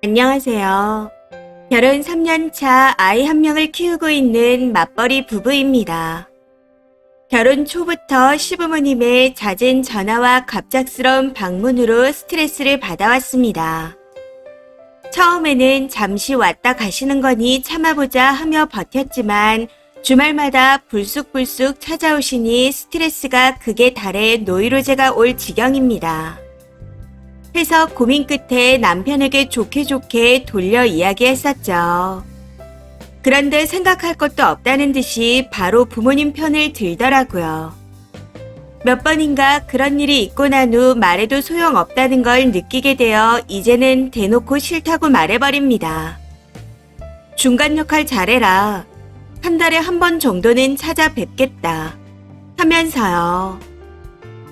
안녕하세요. 결혼 3년 차 아이 한 명을 키우고 있는 맞벌이 부부입니다. 결혼 초부터 시부모님의 잦은 전화와 갑작스러운 방문으로 스트레스를 받아왔습니다. 처음에는 잠시 왔다 가시는 거니 참아보자 하며 버텼지만 주말마다 불쑥불쑥 찾아오시니 스트레스가 극에 달해 노이로제가 올 지경입니다. 해서 고민 끝에 남편에게 좋게 돌려 이야기했었죠. 그런데 생각할 것도 없다는 듯이 바로 부모님 편을 들더라고요. 몇 번인가 그런 일이 있고 난 후 말해도 소용없다는 걸 느끼게 되어 이제는 대놓고 싫다고 말해버립니다. 중간 역할 잘해라. 한 달에 한 번 정도는 찾아뵙겠다. 하면서요.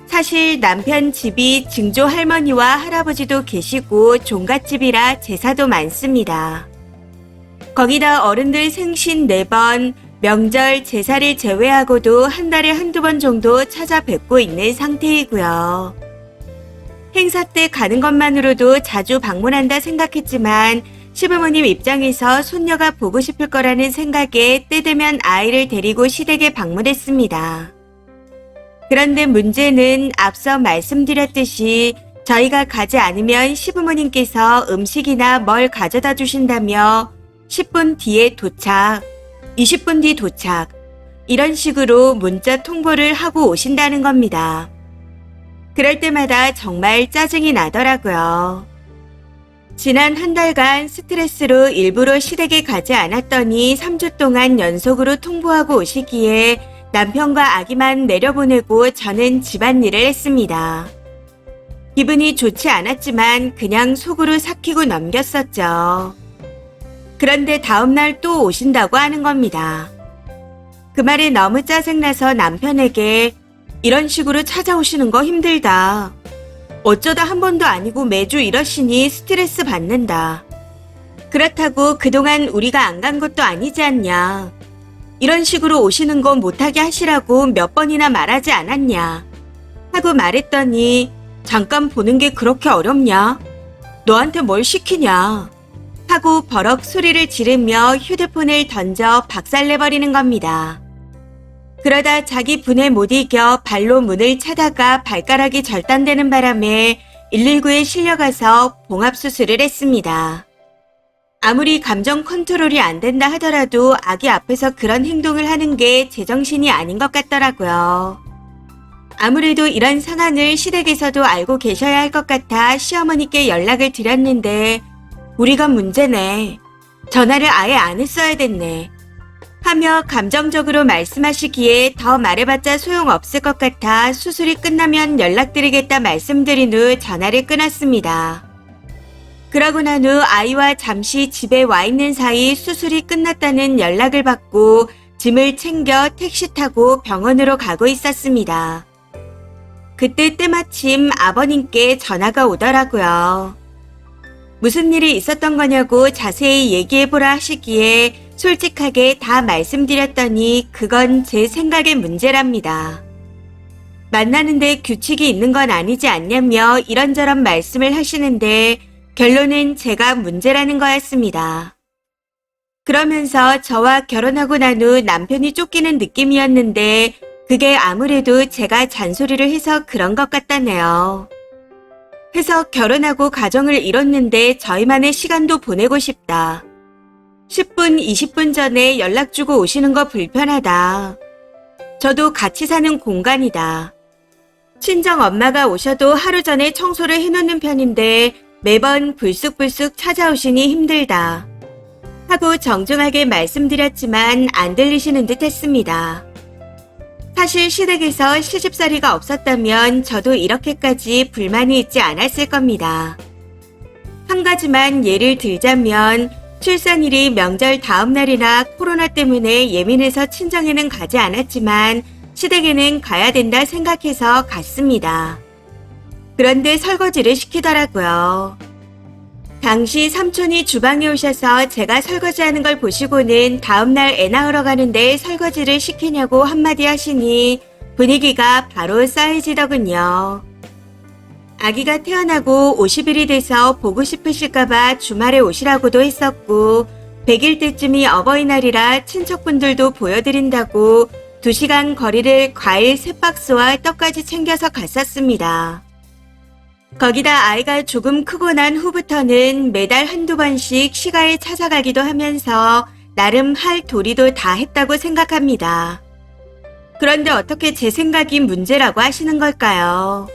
사실 남편 집이 증조 할머니와 할아버지도 계시고 종갓집이라 제사도 많습니다. 거기다 어른들 생신 4번, 명절 제사를 제외하고도 한 달에 한두 번 정도 찾아뵙고 있는 상태이고요. 행사 때 가는 것만으로도 자주 방문한다 생각했지만 시부모님 입장에서 손녀가 보고 싶을 거라는 생각에 때 되면 아이를 데리고 시댁에 방문했습니다. 그런데 문제는 앞서 말씀드렸듯이 저희가 가지 않으면 시부모님께서 음식이나 뭘 가져다 주신다며 10분 뒤에 도착, 20분 뒤 도착, 이런 식으로 문자 통보를 하고 오신다는 겁니다. 그럴 때마다 정말 짜증이 나더라고요. 지난 한 달간 스트레스로 일부러 시댁에 가지 않았더니 3주 동안 연속으로 통보하고 오시기에 남편과 아기만 내려보내고 저는 집안일을 했습니다. 기분이 좋지 않았지만 그냥 속으로 삭히고 넘겼었죠. 그런데 다음날 또 오신다고 하는 겁니다. 그 말에 너무 짜증나서 남편에게 이런 식으로 찾아오시는 거 힘들다. 어쩌다 한 번도 아니고 매주 이러시니 스트레스 받는다. 그렇다고 그동안 우리가 안 간 것도 아니지 않냐. 이런 식으로 오시는 거 못하게 하시라고 몇 번이나 말하지 않았냐. 하고 말했더니 잠깐 보는 게 그렇게 어렵냐? 너한테 뭘 시키냐? 하고 버럭 소리를 지르며 휴대폰을 던져 박살내버리는 겁니다. 그러다 자기 분에 못 이겨 발로 문을 차다가 발가락이 절단되는 바람에 119에 실려가서 봉합수술을 했습니다. 아무리 감정 컨트롤이 안 된다 하더라도 아기 앞에서 그런 행동을 하는 게 제정신이 아닌 것 같더라고요. 아무래도 이런 상황을 시댁에서도 알고 계셔야 할 것 같아 시어머니께 연락을 드렸는데 우리가 문제네. 전화를 아예 안 했어야 됐네. 하며 감정적으로 말씀하시기에 더 말해봤자 소용없을 것 같아 수술이 끝나면 연락드리겠다 말씀드린 후 전화를 끊었습니다. 그러고 난 후 아이와 잠시 집에 와 있는 사이 수술이 끝났다는 연락을 받고 짐을 챙겨 택시 타고 병원으로 가고 있었습니다. 그때 때마침 아버님께 전화가 오더라고요. 무슨 일이 있었던 거냐고 자세히 얘기해보라 하시기에 솔직하게 다 말씀드렸더니 그건 제 생각의 문제랍니다. 만나는데 규칙이 있는 건 아니지 않냐며 이런저런 말씀을 하시는데 결론은 제가 문제라는 거였습니다. 그러면서 저와 결혼하고 난 후 남편이 쫓기는 느낌이었는데 그게 아무래도 제가 잔소리를 해서 그런 것 같다네요. 해서 결혼하고 가정을 이뤘는데 저희만의 시간도 보내고 싶다. 10분, 20분 전에 연락 주고 오시는 거 불편하다. 저도 같이 사는 공간이다. 친정 엄마가 오셔도 하루 전에 청소를 해놓는 편인데 매번 불쑥불쑥 찾아오시니 힘들다. 하고 정중하게 말씀드렸지만 안 들리시는 듯 했습니다. 사실 시댁에서 시집살이가 없었다면 저도 이렇게까지 불만이 있지 않았을 겁니다. 한 가지만 예를 들자면 출산일이 명절 다음 날이나 코로나 때문에 예민해서 친정에는 가지 않았지만 시댁에는 가야 된다 생각해서 갔습니다. 그런데 설거지를 시키더라고요. 당시 삼촌이 주방에 오셔서 제가 설거지하는 걸 보시고는 다음날 애 낳으러 가는데 설거지를 시키냐고 한마디 하시니 분위기가 바로 싸해지더군요. 아기가 태어나고 50일이 돼서 보고 싶으실까봐 주말에 오시라고도 했었고 100일 때쯤이 어버이날이라 친척분들도 보여드린다고 2시간 거리를 과일 3박스와 떡까지 챙겨서 갔었습니다. 거기다 아이가 조금 크고 난 후부터는 매달 한두 번씩 시가에 찾아가기도 하면서 나름 할 도리도 다 했다고 생각합니다. 그런데 어떻게 제 생각이 문제라고 하시는 걸까요?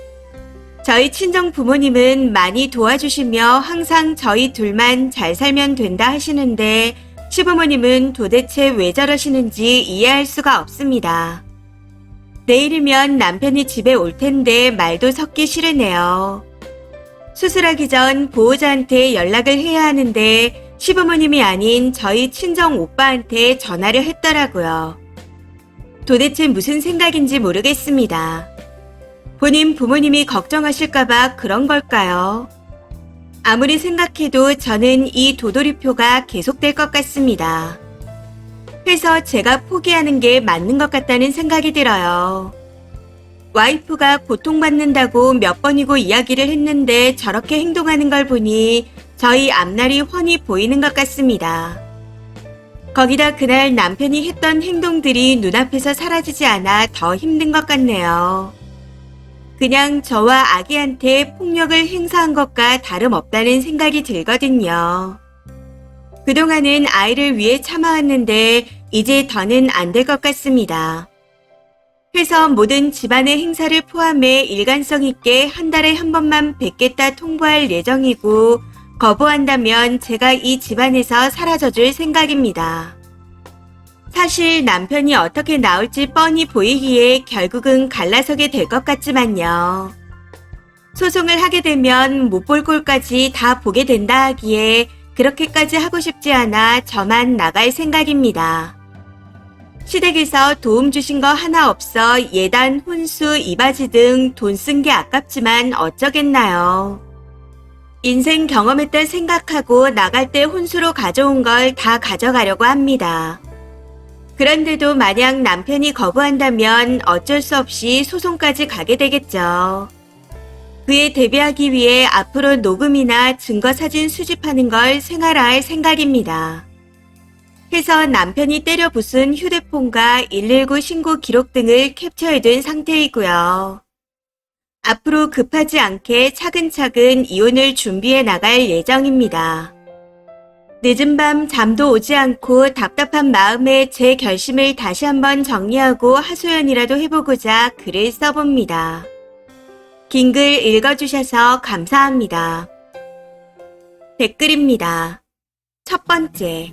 저희 친정 부모님은 많이 도와주시며 항상 저희 둘만 잘 살면 된다 하시는데 시부모님은 도대체 왜 저러시는지 이해할 수가 없습니다. 내일이면 남편이 집에 올 텐데 말도 섞기 싫으네요. 수술하기 전 보호자한테 연락을 해야 하는데 시부모님이 아닌 저희 친정 오빠한테 전화를 했더라고요. 도대체 무슨 생각인지 모르겠습니다. 본인 부모님이 걱정하실까봐 그런 걸까요? 아무리 생각해도 저는 이 도돌이표가 계속될 것 같습니다. 그래서 제가 포기하는 게 맞는 것 같다는 생각이 들어요. 와이프가 고통받는다고 몇 번이고 이야기를 했는데 저렇게 행동하는 걸 보니 저희 앞날이 훤히 보이는 것 같습니다. 거기다 그날 남편이 했던 행동들이 눈앞에서 사라지지 않아 더 힘든 것 같네요. 그냥 저와 아기한테 폭력을 행사한 것과 다름없다는 생각이 들거든요. 그동안은 아이를 위해 참아왔는데 이제 더는 안 될 것 같습니다. 그래서 모든 집안의 행사를 포함해 일관성 있게 한 달에 한 번만 뵙겠다 통보할 예정이고 거부한다면 제가 이 집안에서 사라져줄 생각입니다. 사실 남편이 어떻게 나올지 뻔히 보이기에 결국은 갈라서게 될 것 같지만요. 소송을 하게 되면 못 볼 꼴까지 다 보게 된다 하기에 그렇게까지 하고 싶지 않아 저만 나갈 생각입니다. 시댁에서 도움 주신 거 하나 없어 예단, 혼수, 이바지 등 돈 쓴 게 아깝지만 어쩌겠나요. 인생 경험했다 생각하고 나갈 때 혼수로 가져온 걸 다 가져가려고 합니다. 그런데도 만약 남편이 거부한다면 어쩔 수 없이 소송까지 가게 되겠죠. 그에 대비하기 위해 앞으로 녹음이나 증거 사진 수집하는 걸 생활화할 생각입니다. 해서 남편이 때려 부순 휴대폰과 119 신고 기록 등을 캡처해둔 상태이고요. 앞으로 급하지 않게 차근차근 이혼을 준비해 나갈 예정입니다. 늦은 밤 잠도 오지 않고 답답한 마음에 제 결심을 다시 한번 정리하고 하소연이라도 해보고자 글을 써봅니다. 긴 글 읽어주셔서 감사합니다. 댓글입니다. 첫 번째.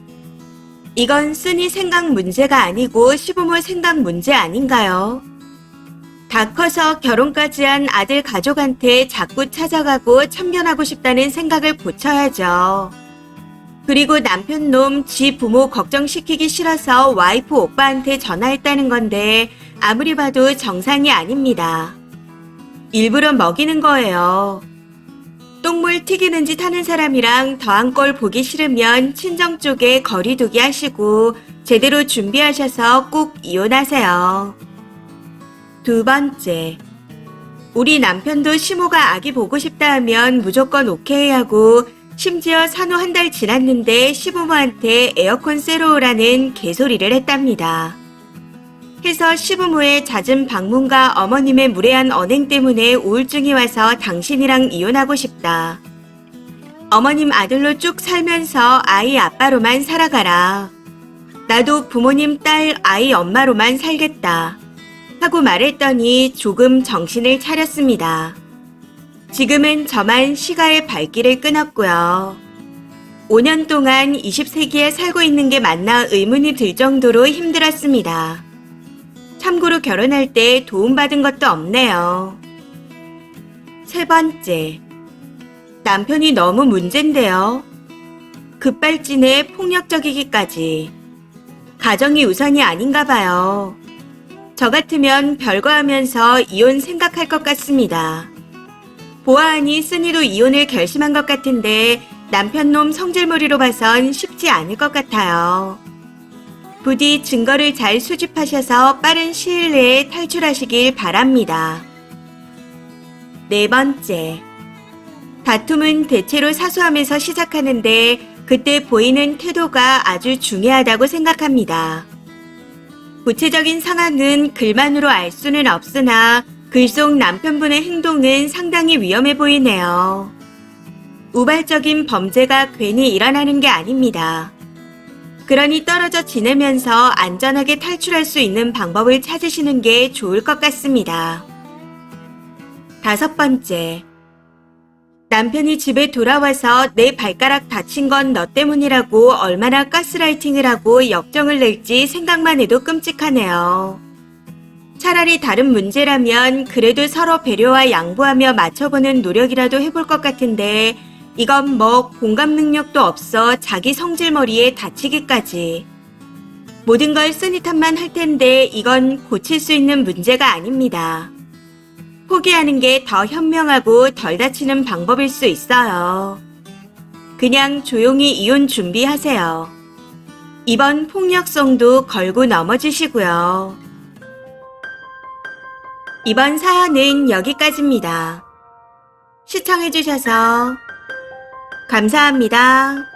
이건 순이 생각 문제가 아니고 시부모 생각 문제 아닌가요? 다 커서 결혼까지 한 아들 가족한테 자꾸 찾아가고 참견하고 싶다는 생각을 고쳐야죠. 그리고 남편 놈 지 부모 걱정시키기 싫어서 와이프 오빠한테 전화했다는 건데 아무리 봐도 정상이 아닙니다. 일부러 먹이는 거예요. 똥물 튀기는 짓 하는 사람이랑 더한 꼴 보기 싫으면 친정 쪽에 거리두기 하시고 제대로 준비하셔서 꼭 이혼하세요. 두 번째. 우리 남편도 시모가 아기 보고 싶다 하면 무조건 오케이 하고 심지어 산후 한 달 지났는데 시부모한테 에어컨 쐬러 오라는 개소리를 했답니다. 해서 시부모의 잦은 방문과 어머님의 무례한 언행 때문에 우울증이 와서 당신이랑 이혼하고 싶다. 어머님 아들로 쭉 살면서 아이 아빠로만 살아가라. 나도 부모님 딸 아이 엄마로만 살겠다. 하고 말했더니 조금 정신을 차렸습니다. 지금은 저만 시가의 발길을 끊었고요. 5년 동안 20세기에 살고 있는 게 맞나 의문이 들 정도로 힘들었습니다. 참고로 결혼할 때 도움받은 것도 없네요. 세 번째. 남편이 너무 문제인데요. 급발진에 폭력적이기까지. 가정이 우선이 아닌가 봐요. 저 같으면 별거하면서 이혼 생각할 것 같습니다. 보아하니 쓴이도 이혼을 결심한 것 같은데 남편 놈 성질머리로 봐선 쉽지 않을 것 같아요. 부디 증거를 잘 수집하셔서 빠른 시일 내에 탈출하시길 바랍니다. 네 번째. 다툼은 대체로 사소함에서 시작하는데 그때 보이는 태도가 아주 중요하다고 생각합니다. 구체적인 상황은 글만으로 알 수는 없으나 글 속 남편분의 행동은 상당히 위험해 보이네요. 우발적인 범죄가 괜히 일어나는 게 아닙니다. 그러니 떨어져 지내면서 안전하게 탈출할 수 있는 방법을 찾으시는 게 좋을 것 같습니다. 다섯 번째. 남편이 집에 돌아와서 내 발가락 다친 건 너 때문이라고 얼마나 가스라이팅을 하고 역정을 낼지 생각만 해도 끔찍하네요. 차라리 다른 문제라면 그래도 서로 배려와 양보하며 맞춰보는 노력이라도 해볼 것 같은데 이건 뭐 공감 능력도 없어 자기 성질머리에 다치기까지. 모든 걸 쓰니 탓만 할 텐데 이건 고칠 수 있는 문제가 아닙니다. 포기하는 게 더 현명하고 덜 다치는 방법일 수 있어요. 그냥 조용히 이혼 준비하세요. 이번 폭력성도 걸고 넘어지시고요. 이번 사연은 여기까지입니다. 시청해주셔서 감사합니다.